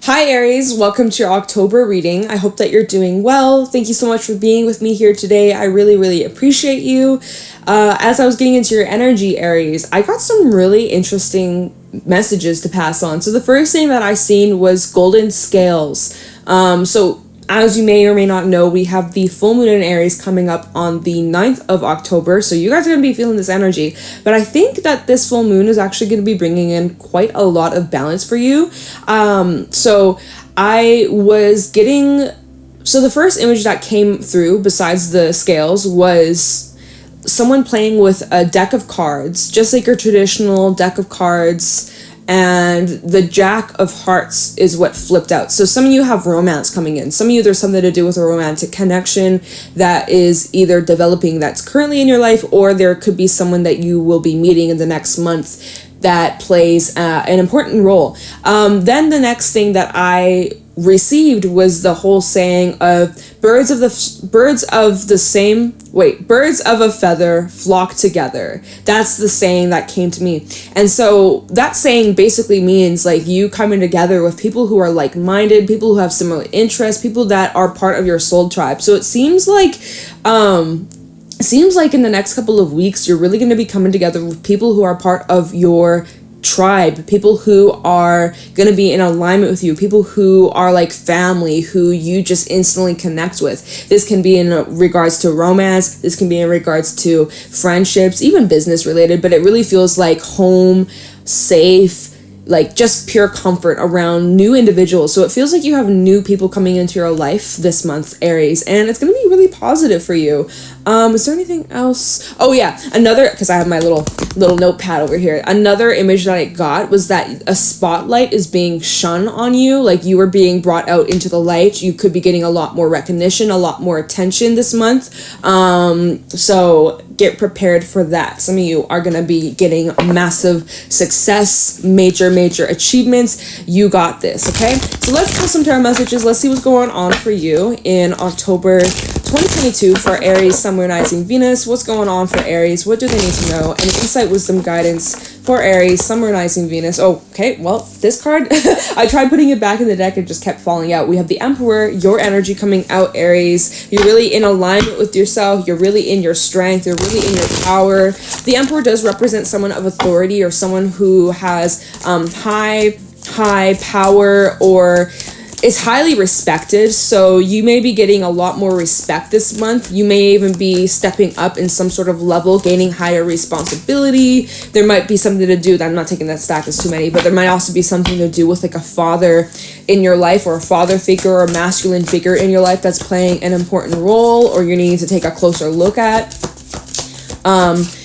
Hi Aries, welcome to your October reading. I hope that you're doing well. Thank you so much for being with me here today. I really appreciate you. As I was getting into your energy, Aries, I got some really interesting messages to pass on. So the first thing that I seen was golden scales. So as you may or may not know, we have the full moon in Aries coming up on the 9th of October. So you guys are going to be feeling this energy. But I think that this full moon is actually going to be bringing in quite a lot of balance for you. So I was getting... So the first image that came through, besides the scales, was someone playing with a deck of cards. Just like your traditional deck of cards. And the Jack of Hearts is what flipped out. So some of you have romance coming in. Some of you, there's something to do with a romantic connection that is either developing that's currently in your life, or there could be someone that you will be meeting in the next month that plays an important role. Then the next thing that I received was the whole saying of birds of a feather flock together. That's the saying that came to me. And so that saying basically means like you coming together with people who are like-minded, people who have similar interests, people that are part of your soul tribe. So it seems like in the next couple of weeks you're really going to be coming together with people who are part of your tribe, people who are going to be in alignment with you, people who are like family, who you just instantly connect with. This can be in regards to romance, this can be in regards to friendships, even business related, but it really feels like home, safe, like just pure comfort around new individuals. So it feels like you have new people coming into your life this month, Aries, and it's going to be really positive for you. Is there anything else? Oh yeah, another, because I have my little notepad over here. Another image that I got was that a spotlight is being shone on you, like you are being brought out into the light. You could be getting a lot more recognition, a lot more attention this month. So get prepared for that. Some of you are going to be getting massive success, major achievements. You got this, okay? So let's pull some tarot messages. Let's see what's going on for you in October 2022 for Aries, Sun, Moon, Rising, Venus. What's going on for Aries? What do they need to know? And insight, wisdom, guidance for Aries, Sun, Moon, Rising, Venus. Okay, well, this card, I tried putting it back in the deck. It just kept falling out. We have the Emperor, your energy coming out, Aries. You're really in alignment with yourself. You're really in your strength. You're really in your power. The Emperor does represent someone of authority or someone who has high power or is highly respected. So you may be getting a lot more respect this month. You may even be stepping up in some sort of level, gaining higher responsibility. There might be something to do, I'm not taking that stack as too many, but there might also be something to do with like a father in your life, or a father figure or a masculine figure in your life that's playing an important role, or you're needing to take a closer look at.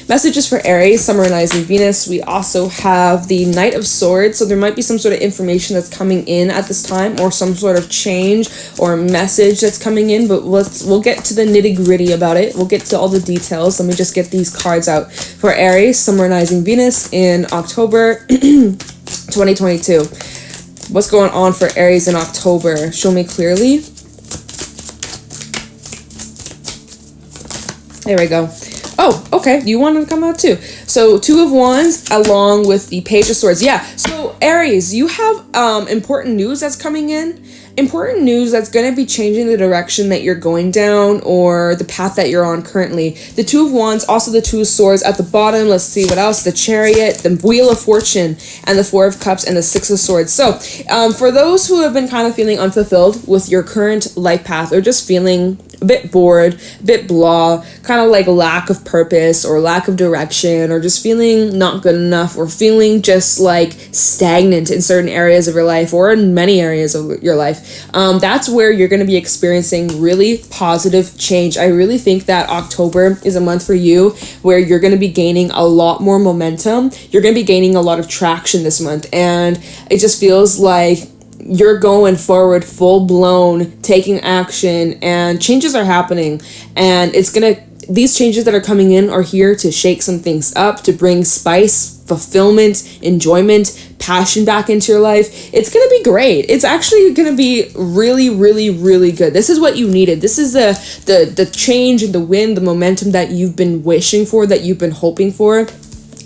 Messages for Aries, Sun, Moon, Rising, Venus. We also have the Knight of Swords. So there might be some sort of information that's coming in at this time, or some sort of change or message that's coming in, but we'll get to the nitty-gritty about it. We'll get to all the details. Let me just get these cards out for Aries, Sun, Moon, Rising, Venus in October 2022. What's going on for Aries in October? Show me clearly. There we go. Oh, okay. You wanted to come out too. So Two of Wands along with the Page of Swords. Yeah. So Aries, you have important news that's coming in. Important news that's going to be changing the direction that you're going down, or the path that you're on currently. The Two of Wands, also the Two of Swords at the bottom. Let's see what else. The Chariot, the Wheel of Fortune, and the Four of Cups, and the Six of Swords. So for those who have been kind of feeling unfulfilled with your current life path, or just feeling a bit bored, a bit blah, kind of like lack of purpose or lack of direction, or just feeling not good enough, or feeling just like stagnant in certain areas of your life, or in many areas of your life, that's where you're going to be experiencing really positive change. I really think that October is a month for you where you're going to be gaining a lot more momentum. You're going to be gaining a lot of traction this month, and it just feels like you're going forward full blown, taking action, and changes are happening. And these changes that are coming in are here to shake some things up, to bring spice, fulfillment, enjoyment, passion back into your life. It's going to be great. It's actually going to be really good. This is what you needed. This is the change and the wind, the momentum that you've been wishing for, that you've been hoping for.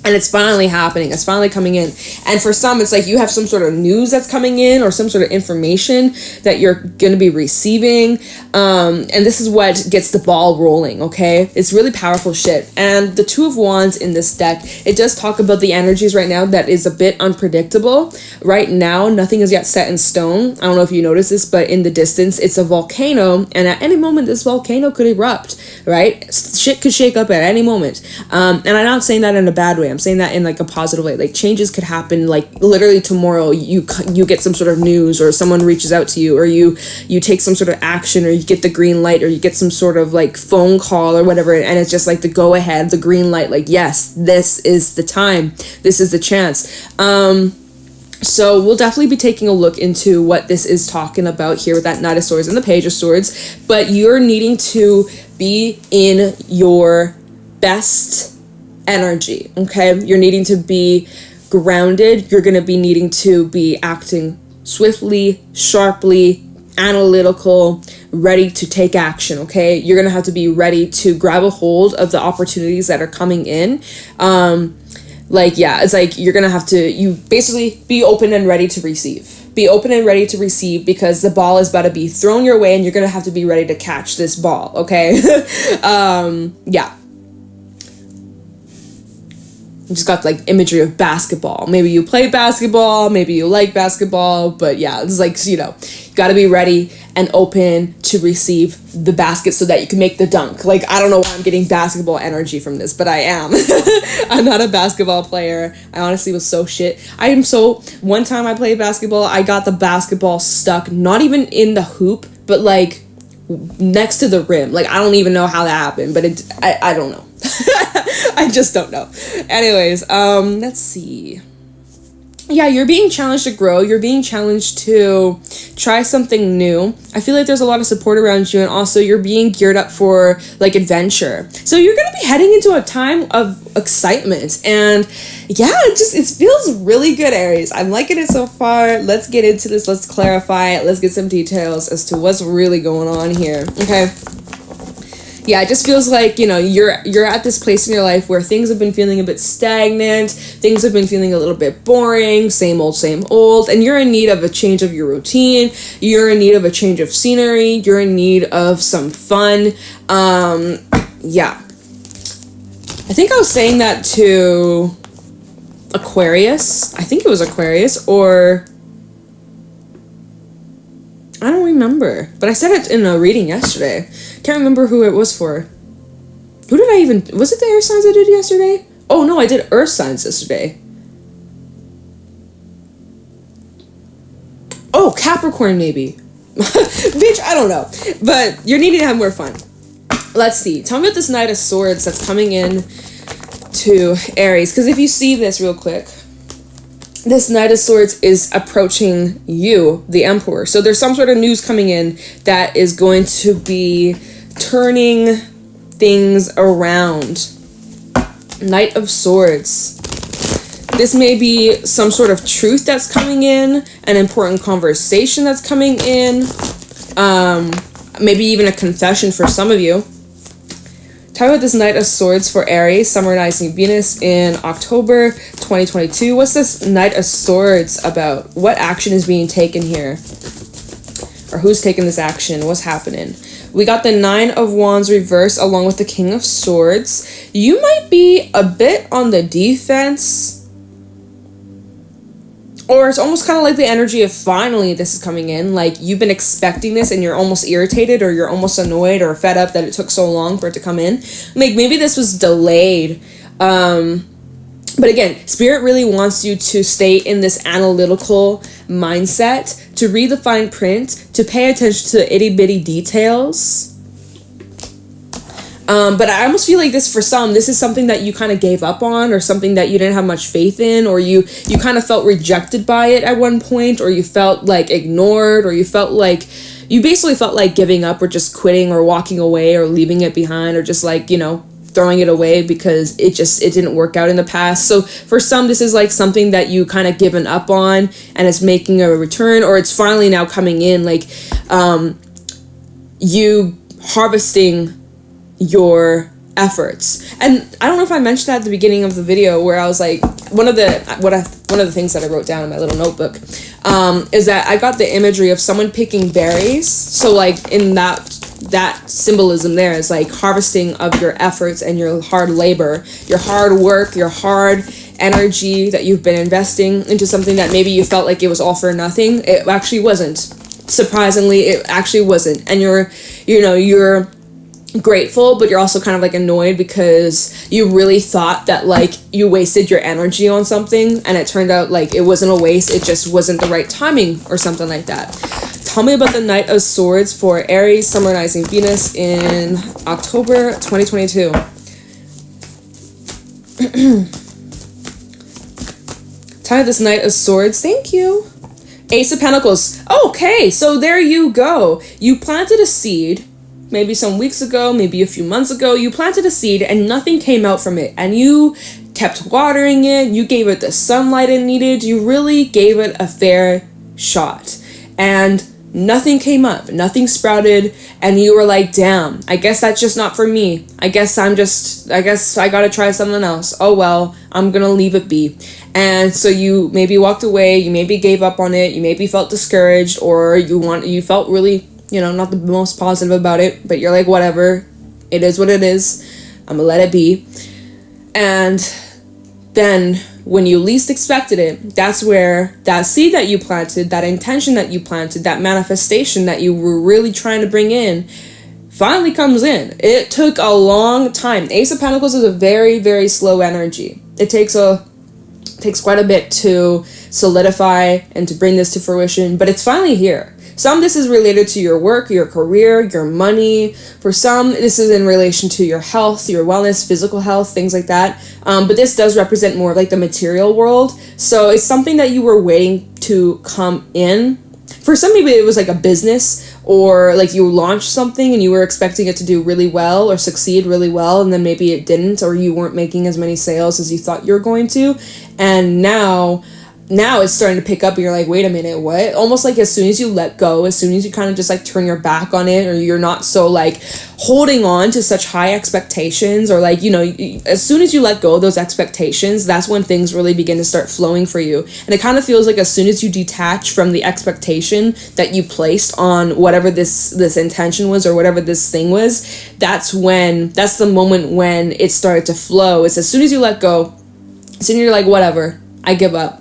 And it's finally happening. It's finally coming in. And for some, it's like you have some sort of news that's coming in or some sort of information that you're going to be receiving. And this is what gets the ball rolling, okay? It's really powerful shit. And the Two of Wands in this deck, it does talk about the energies right now that is a bit unpredictable. Right now, nothing is yet set in stone. I don't know if you noticed this, but in the distance, it's a volcano. And at any moment, this volcano could erupt, right? Shit could shake up at any moment. And I'm not saying that in a bad way. I'm saying that in like a positive way. Like changes could happen like literally tomorrow. You get some sort of news or someone reaches out to you or you take some sort of action or you get the green light or you get some sort of like phone call or whatever and it's just like the go ahead, the green light, like yes, this is the time. This is the chance. So we'll definitely be taking a look into what this is talking about here with that Knight of Swords and the Page of Swords. But you're needing to be in your best energy, okay? You're needing to be grounded. You're going to be needing to be acting swiftly, sharply, analytical, ready to take action, okay? You're going to have to be ready to grab a hold of the opportunities that are coming in. It's like you're going to have to, you basically be open and ready to receive. Be open and ready to receive because the ball is about to be thrown your way and you're going to have to be ready to catch this ball, okay? Yeah. Just got like imagery of basketball. Maybe you play basketball, maybe you like basketball, but yeah, it's like, you got to be ready and open to receive the basket so that you can make the dunk. Like, I don't know why I'm getting basketball energy from this, but I am. I'm not a basketball player. I honestly was so shit. One time I played basketball, I got the basketball stuck, not even in the hoop, but like next to the rim. Like, I don't even know how that happened, but I don't know. I just don't know. Anyways, let's see. Yeah, you're being challenged to grow. You're being challenged to try something new. I feel like there's a lot of support around you, and also you're being geared up for like adventure. So you're gonna be heading into a time of excitement, and yeah, it feels really good, Aries. I'm liking it so far. Let's get into this. Let's clarify it. Let's get some details as to what's really going on here. Okay. Yeah, it just feels like, you're at this place in your life where things have been feeling a bit stagnant, things have been feeling a little bit boring, same old, and you're in need of a change of your routine, you're in need of a change of scenery, you're in need of some fun. Yeah. I think I was saying that to Aquarius. I think it was Aquarius, or I don't remember, but I said it in a reading yesterday. Can't remember who it was for. Was it the air signs I did yesterday? Oh no, I did earth signs yesterday. Oh, Capricorn maybe. Bitch, I don't know. But you're needing to have more fun. Let's see. Tell me about this Knight of Swords that's coming in to Aries. Because if you see this real quick, this Knight of Swords is approaching you, the Emperor. So there's some sort of news coming in that is going to be turning things around. Knight of Swords. This may be some sort of truth that's coming in, an important conversation that's coming in, maybe even a confession for some of you. Talk about this Knight of Swords for Aries, Summer Rising Venus in October 2022. What's this Knight of Swords about? What action is being taken here? Or who's taking this action? What's happening? We got the Nine of Wands reverse along with the King of Swords. You might be a bit on the defense. Or it's almost kind of like the energy of finally this is coming in. Like you've been expecting this and you're almost irritated or you're almost annoyed or fed up that it took so long for it to come in. Like maybe this was delayed. But again, Spirit really wants you to stay in this analytical mindset, to read the fine print, to pay attention to itty bitty details. But I almost feel like this, for some, this is something that you kind of gave up on, or something that you didn't have much faith in, or you kind of felt rejected by it at one point, or you felt like ignored, or you basically felt like giving up or just quitting or walking away or leaving it behind or just like, throwing it away because it didn't work out in the past. So for some, this is like something that you kind of given up on and it's making a return, or it's finally now coming in, like you harvesting your efforts. And I don't know if I mentioned that at the beginning of the video, where I was like, one of the things that I wrote down in my little notebook is that I got the imagery of someone picking berries. So like in that symbolism there is like harvesting of your efforts and your hard labor, your hard work, your hard energy that you've been investing into something that maybe you felt like it was all for nothing. It actually wasn't. Surprisingly, it actually wasn't. And you're grateful, but you're also kind of like annoyed because you really thought that like you wasted your energy on something, and it turned out like it wasn't a waste, it just wasn't the right timing or something like that. Tell me about the Knight of Swords for Aries, Summer Rising Venus in October 2022. Tell me this Knight of Swords. Thank you. Ace of Pentacles. Okay, so there you go. You planted a seed maybe some weeks ago, maybe a few months ago. You planted a seed and nothing came out from it, and you kept watering it, you gave it the sunlight it needed, you really gave it a fair shot, and nothing came up, nothing sprouted, and you were like, damn, I guess that's just not for me. I guess I gotta try something else. Oh well, I'm gonna leave it be. And so you maybe walked away, you maybe gave up on it, you maybe felt discouraged, or you felt really, not the most positive about it, but you're like, whatever, it is what it is, I'm gonna let it be. And then when you least expected it, that's where that seed that you planted, that intention that you planted, that manifestation that you were really trying to bring in, finally comes in. It took a long time. Ace of Pentacles is a very, very slow energy. It takes quite a bit to solidify and to bring this to fruition, but it's finally here. Some this is related to your work, your career, your money. For some, this is in relation to your health, your wellness, physical health, things like that. But this does represent more of like the material world. So it's something that you were waiting to come in. For some people, it was like a business, or like you launched something and you were expecting it to do really well or succeed really well, and then maybe it didn't, or you weren't making as many sales as you thought you were going to. And now it's starting to pick up, and you're like, wait a minute, what? Almost like as soon as you let go, as soon as you kind of just like turn your back on it, or you're not so like holding on to such high expectations, or like, as soon as you let go of those expectations, that's when things really begin to start flowing for you. And it kind of feels like as soon as you detach from the expectation that you placed on whatever this intention was, or whatever this thing was, that's the moment when it started to flow. It's as soon as you let go, as soon as you're like, whatever, I give up.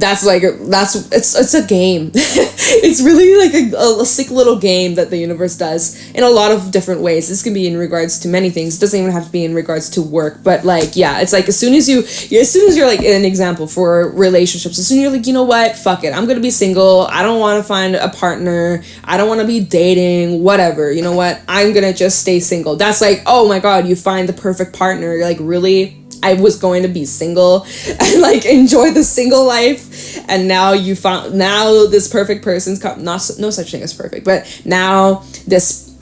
It's a game. It's really like a sick little game that the universe does in a lot of different ways. This can be in regards to many things. It doesn't even have to be in regards to work, but like, yeah, it's like as soon as you're like, an example for relationships, as soon as you're like, you know what, fuck it, I'm gonna be single, I don't want to find a partner, I don't want to be dating, whatever, you know what, I'm gonna just stay single. That's like, oh my god, you find the perfect partner. You're like, really? I was going to be single and like enjoy the single life, and now this perfect person's no such thing as perfect, but now this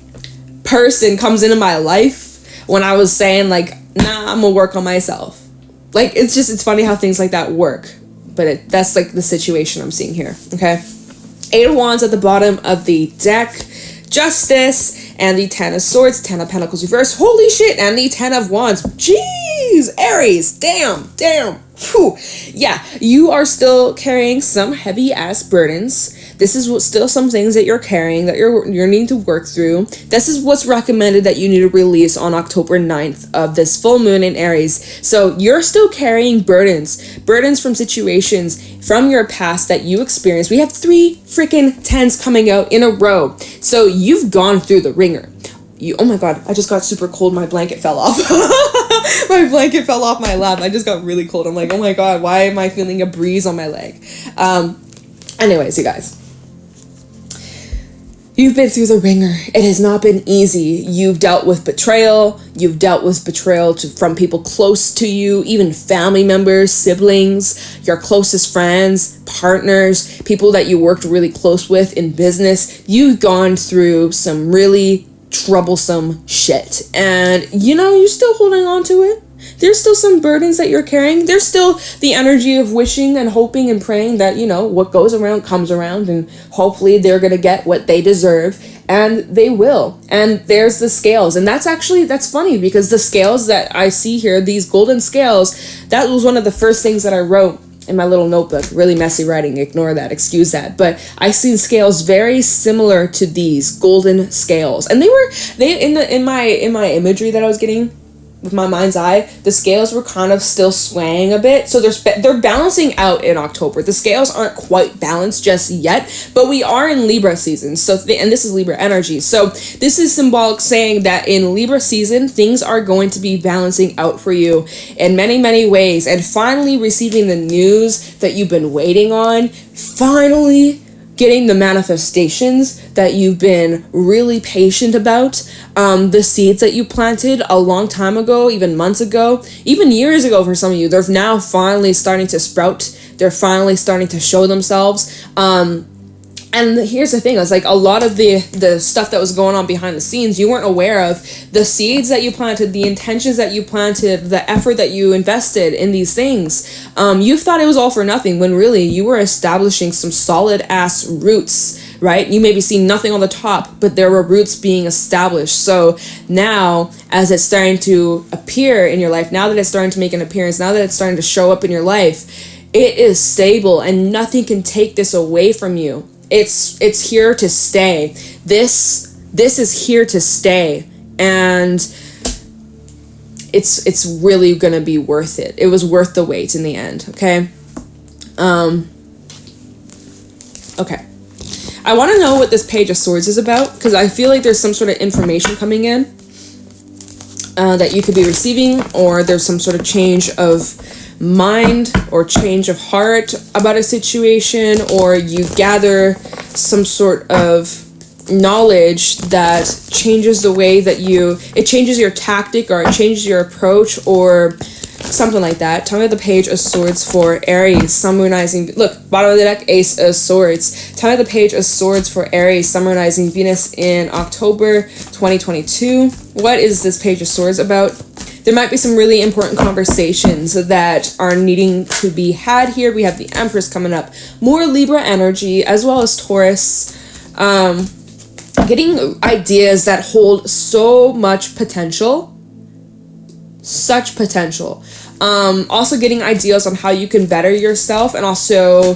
person comes into my life when I was saying like, nah, I'm gonna work on myself. Like, it's funny how things like that work, but that's like the situation I'm seeing here. Okay, 8 of Wands at the bottom of the deck, Justice, and the 10 of Swords, 10 of Pentacles reverse, holy shit, and the 10 of Wands. Jeez, Aries, damn. Whew. Yeah, you are still carrying some heavy ass burdens. This is still some things that you're carrying that you're needing to work through. This is what's recommended that you need to release on October 9th of this full moon in Aries. So you're still carrying burdens from situations from your past that you experienced. We have 3 freaking 10s coming out in a row. So you've gone through the ringer. Oh my god, I just got super cold. My blanket fell off. My blanket fell off my lap. I just got really cold. I'm like, oh my god, why am I feeling a breeze on my leg? Anyways, you guys, you've been through the ringer. It has not been easy. You've dealt with betrayal. You've dealt with betrayal from people close to you, even family members, siblings, your closest friends, partners, people that you worked really close with in business. You've gone through some really troublesome shit, and you're still holding on to it. there's still some burdens that you're carrying. There's still the energy of wishing and hoping and praying that, you know, what goes around comes around, and hopefully they're going to get what they deserve, and they will. And there's the scales. And that's funny, because the scales that I see here, these golden scales, that was one of the first things that I wrote in my little notebook. Really messy writing, ignore that, excuse that. But I seen scales very similar to these golden scales. And they in my imagery that I was getting with my mind's eye, the scales were kind of still swaying a bit. So they're balancing out in October. The scales aren't quite balanced just yet, but we are in Libra season. And this is Libra energy. So this is symbolic, saying that in Libra season, things are going to be balancing out for you in many, many ways. And finally receiving the news that you've been waiting on. Finally getting the manifestations that you've been really patient about, the seeds that you planted a long time ago, even months ago, even years ago for some of you, they're now finally starting to sprout. They're finally starting to show themselves. And here's the thing, it's like a lot of the stuff that was going on behind the scenes, you weren't aware of. The seeds that you planted, the intentions that you planted, the effort that you invested in these things, you thought it was all for nothing, when really you were establishing some solid ass roots, right? You maybe see nothing on the top, but there were roots being established. So now, as it's starting to appear in your life, now that it's starting to make an appearance, now that it's starting to show up in your life, it is stable, and nothing can take this away from you. It's here to stay. This is here to stay, and it's really gonna be worth it. It was worth the wait in the end. Okay. Okay. I want to know what this Page of Swords is about, because I feel like there's some sort of information coming in that you could be receiving, or there's some sort of change of mind or change of heart about a situation, or you gather some sort of knowledge that changes the way that it changes your tactic, or it changes your approach, or something like that. Tell me the Page of Swords for Aries, Sun, Moon, Rising. Look, bottom of the deck, Ace of Swords. Tell me the Page of Swords for Aries, Sun, Moon, Rising, Venus in October 2022. What is this Page of Swords about? There might be some really important conversations that are needing to be had here. We have the Empress coming up. More Libra energy, as well as Taurus. Getting ideas that hold so much potential. Such potential. Also getting ideas on how you can better yourself, and also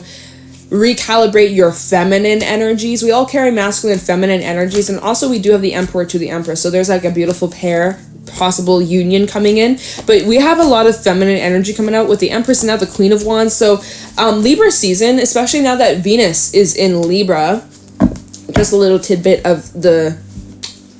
recalibrate your feminine energies. We all carry masculine and feminine energies, and also we do have the Emperor to the Empress. So there's like a beautiful pair, possible union coming in, but we have a lot of feminine energy coming out with the Empress and now the Queen of Wands. So Libra season, especially now that Venus is in Libra, just a little tidbit of the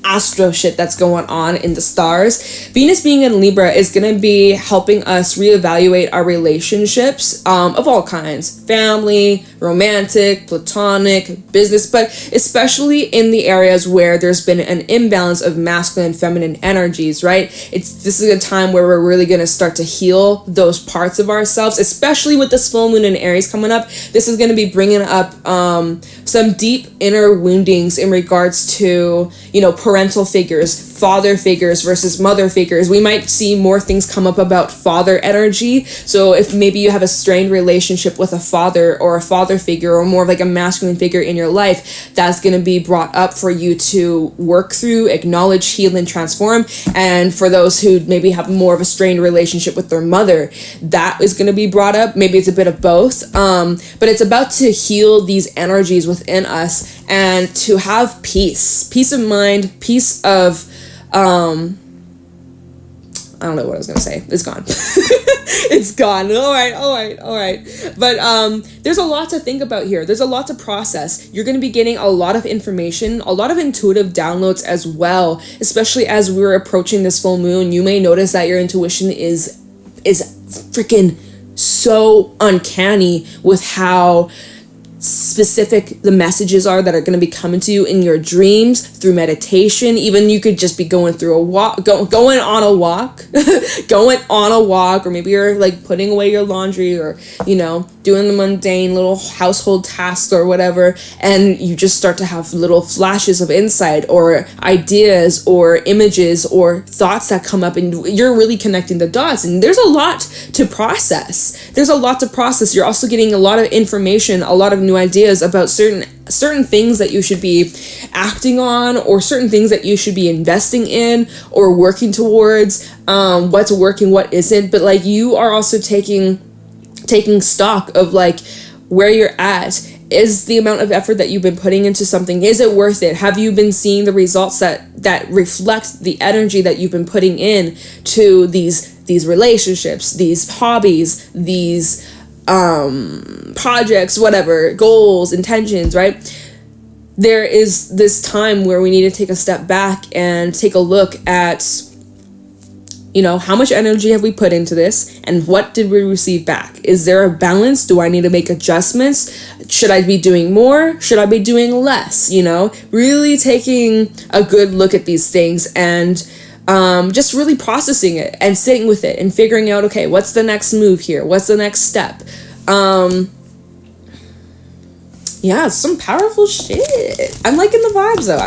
astro shit that's going on in the stars. Venus being in Libra is going to be helping us reevaluate our relationships of all kinds. Family, romantic, platonic, business, but especially in the areas where there's been an imbalance of masculine and feminine energies, right? This is a time where we're really going to start to heal those parts of ourselves, especially with this full moon in Aries coming up. This is going to be bringing up some deep inner woundings in regards to, parental figures, father figures versus mother figures. We might see more things come up about father energy. So if maybe you have a strained relationship with a father or a father figure, or more of like a masculine figure in your life, that's going to be brought up for you to work through, acknowledge, heal, and transform. And for those who maybe have more of a strained relationship with their mother, that is going to be brought up. Maybe it's a bit of both, but it's about to heal these energies within us and to have peace of mind, peace of I don't know what I was gonna say. It's gone. It's gone. All right. But there's a lot to think about here. There's a lot to process. You're gonna be getting a lot of information, a lot of intuitive downloads as well. Especially as we're approaching this full moon, you may notice that your intuition is freaking so uncanny with how specific the messages are that are going to be coming to you in your dreams through meditation. Even you could just be going through a walk, going on a walk, going on a walk, or maybe you're like putting away your laundry, or, you know, doing the mundane little household tasks or whatever, and you just start to have little flashes of insight or ideas or images or thoughts that come up, and you're really connecting the dots. And there's a lot to process. You're also getting a lot of information, a lot of new ideas about certain things that you should be acting on, or certain things that you should be investing in or working towards, what's working, what isn't. But like, you are also taking stock of like where you're at. Is the amount of effort that you've been putting into something, is it worth it? Have you been seeing the results that reflect the energy that you've been putting in to these relationships, these hobbies, these projects, whatever, goals, intentions, right? There is this time where we need to take a step back and take a look at, you know, how much energy have we put into this, and what did we receive back? Is there a balance? Do I need to make adjustments? Should I be doing more? Should I be doing less? You know, really taking a good look at these things, and just really processing it and sitting with it and figuring out, okay, what's the next move here? What's the next step? Yeah, some powerful shit. I'm liking the vibes though.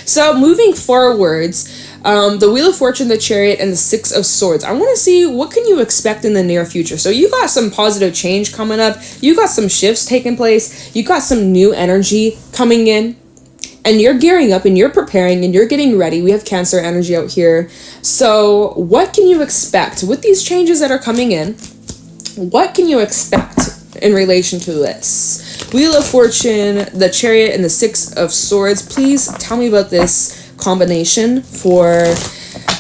So moving forwards, the Wheel of Fortune, the Chariot, and the Six of Swords. I want to see, what can you expect in the near future? So you got some positive change coming up. You got some shifts taking place. You got some new energy coming in. And you're gearing up and you're preparing and you're getting ready. We have Cancer energy out here. So what can you expect with these changes that are coming in? What can you expect in relation to this? Wheel of Fortune, the Chariot, and the Six of Swords. Please tell me about this combination for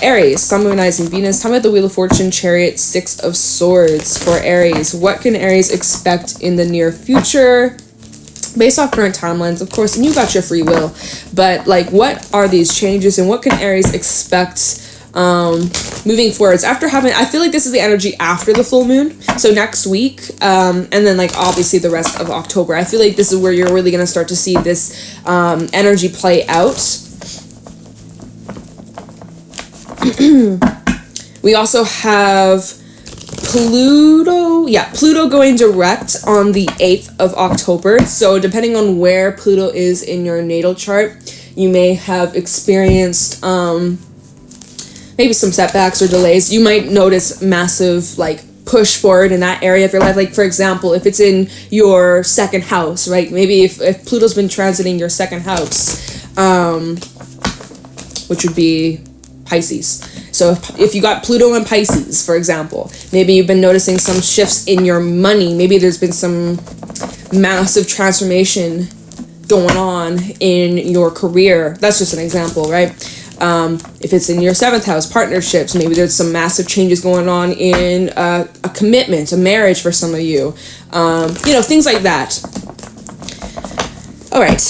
Aries, Sun, Moon, Rising, Venus. Tell me about the Wheel of Fortune, Chariot, Six of Swords for Aries. What can Aries expect in the near future? Based off current timelines, of course, and you got your free will, but like, what are these changes and what can Aries expect moving forwards after having, I feel like this is the energy after the full moon, so next week, and then like obviously the rest of October. I feel like this is where you're really going to start to see this energy play out. We also have Pluto going direct on the 8th of October. So depending on where Pluto is in your natal chart, you may have experienced maybe some setbacks or delays. You might notice massive like push forward in that area of your life. Like, for example, if it's in your second house, right? Maybe if Pluto's been transiting your second house, which would be Pisces. So if you got Pluto in Pisces, for example, maybe you've been noticing some shifts in your money. Maybe there's been some massive transformation going on in your career. That's just an example, right? If it's in your 7th house, partnerships, maybe there's some massive changes going on in a commitment, a marriage for some of you. You know, things like that. All right.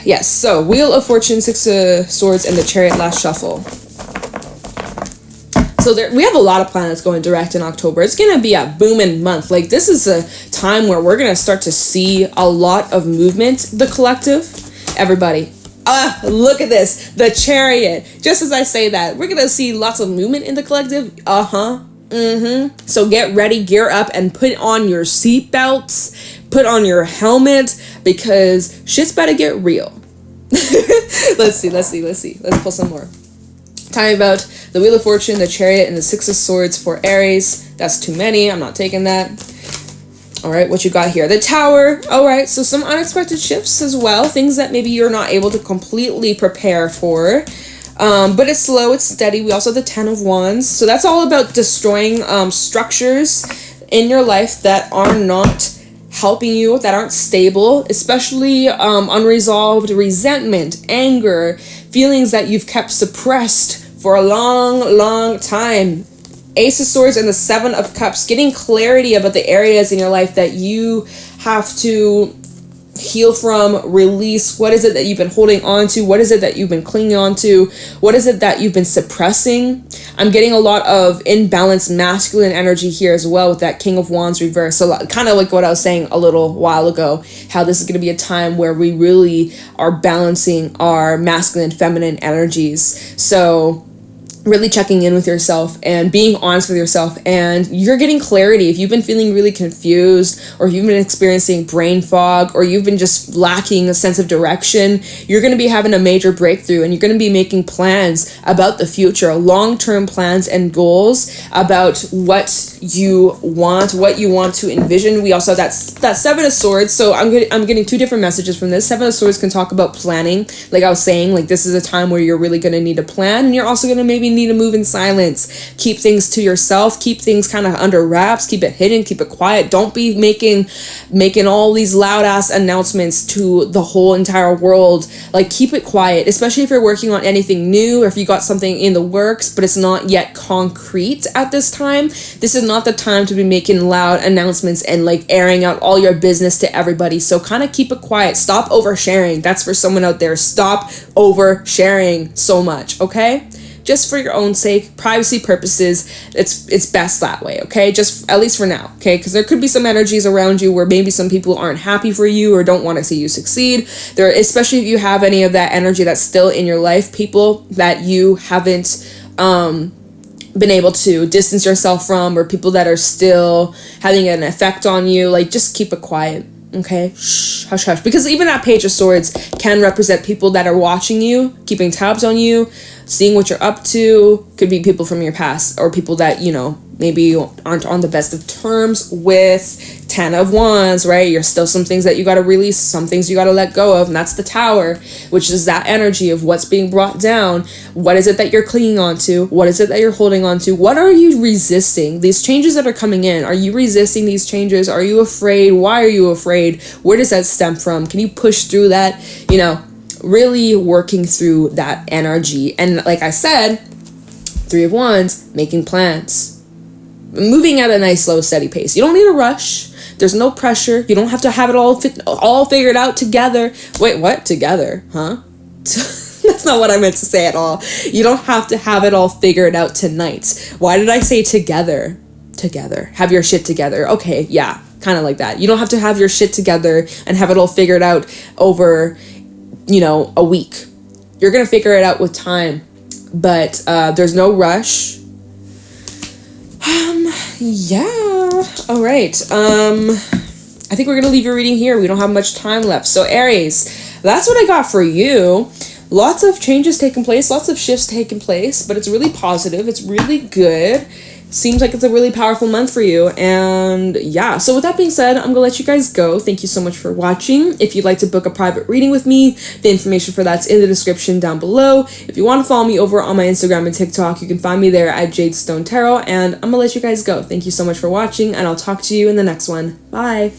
Yes, so Wheel of Fortune, Six of Swords, and the Chariot last shuffle. So we have a lot of planets going direct in October. It's going to be a booming month. Like, this is a time where we're going to start to see a lot of movement. The collective, everybody. Look at this. The Chariot. Just as I say that, we're going to see lots of movement in the collective. So get ready, gear up, and put on your seatbelts. Put on your helmet, because shit's about to get real. Let's see. Let's pull some more. Talking about the Wheel of Fortune, the Chariot, and the Six of Swords for Aries. That's too many. I'm not taking that. All right, what you got here? The Tower. All right, so some unexpected shifts as well. Things that maybe you're not able to completely prepare for. But it's slow, it's steady. We also have the Ten of Wands. So that's all about destroying structures in your life that are not helping you, that aren't stable, especially unresolved resentment, anger, feelings that you've kept suppressed for a long time. Ace of Swords and the Seven of Cups, getting clarity about the areas in your life that you have to heal from, release. What is it that you've been holding on to? What is it that you've been clinging on to? What is it that you've been suppressing? I'm getting a lot of imbalanced masculine energy here as well with that King of Wands reverse. So kind of like what I was saying a little while ago, how this is going to be a time where we really are balancing our masculine and feminine energies. So really checking in with yourself and being honest with yourself, and you're getting clarity. If you've been feeling really confused, or if you've been experiencing brain fog, or you've been just lacking a sense of direction, you're going to be having a major breakthrough, and you're going to be making plans about the future, long-term plans and goals about what you want to envision. We also have that Seven of Swords. So I'm getting two different messages from this. Seven of Swords can talk about planning. Like I was saying, like this is a time where you're really going to need a plan, and you're also going to maybe need to move in silence. Keep things to yourself. Keep things kind of under wraps. Keep it hidden. Keep it quiet. Don't be making all these loud ass announcements to the whole entire world. Like keep it quiet, especially if you're working on anything new, or if you got something in the works but it's not yet concrete at this time. This is not the time to be making loud announcements and like airing out all your business to everybody. So kind of keep it quiet. Stop oversharing. That's for someone out there. Stop oversharing so much, okay? Just for your own sake, privacy purposes, it's best that way, okay? Just at least for now, okay? Because there could be some energies around you where maybe some people aren't happy for you or don't want to see you succeed. There, especially if you have any of that energy that's still in your life, people that you haven't been able to distance yourself from, or people that are still having an effect on you, like just keep it quiet. Okay, shh, hush, hush. Because even that Page of Swords can represent people that are watching you, keeping tabs on you, seeing what you're up to. Could be people from your past, or people that, you know, maybe you aren't on the best of terms with. Ten of Wands, right? You're still some things that you got to release, some things you got to let go of, and that's the Tower, which is that energy of what's being brought down. What is it that you're clinging on to? What is it that you're holding on to? What are you resisting? These changes that are coming in, are you resisting these changes? Are you afraid? Why are you afraid? Where does that stem from? Can you push through that? You know, really working through that energy. And like I said, Three of Wands, making plans, moving at a nice, slow, steady pace. You don't need a rush. There's no pressure. You don't have to have it all figured out together. Wait, what? Together? Huh? That's not what I meant to say at all. You don't have to have it all figured out tonight. Why did I say together? Together. Have your shit together. Okay, yeah, kind of like that. You don't have to have your shit together and have it all figured out over, you know, a week. You're going to figure it out with time. But there's no rush. Yeah. All right. I think we're going to leave your reading here. We don't have much time left. So Aries, that's what I got for you. Lots of changes taking place, lots of shifts taking place, but it's really positive. It's really good. Seems like it's a really powerful month for you. And yeah, so with that being said, I'm gonna let you guys go. Thank you so much for watching. If you'd like to book a private reading with me, the information for that's in the description down below. If you want to follow me over on my Instagram and TikTok, you can find me there at Jadestone Tarot. And I'm gonna let you guys go. Thank you so much for watching, and I'll talk to you in the next one. Bye.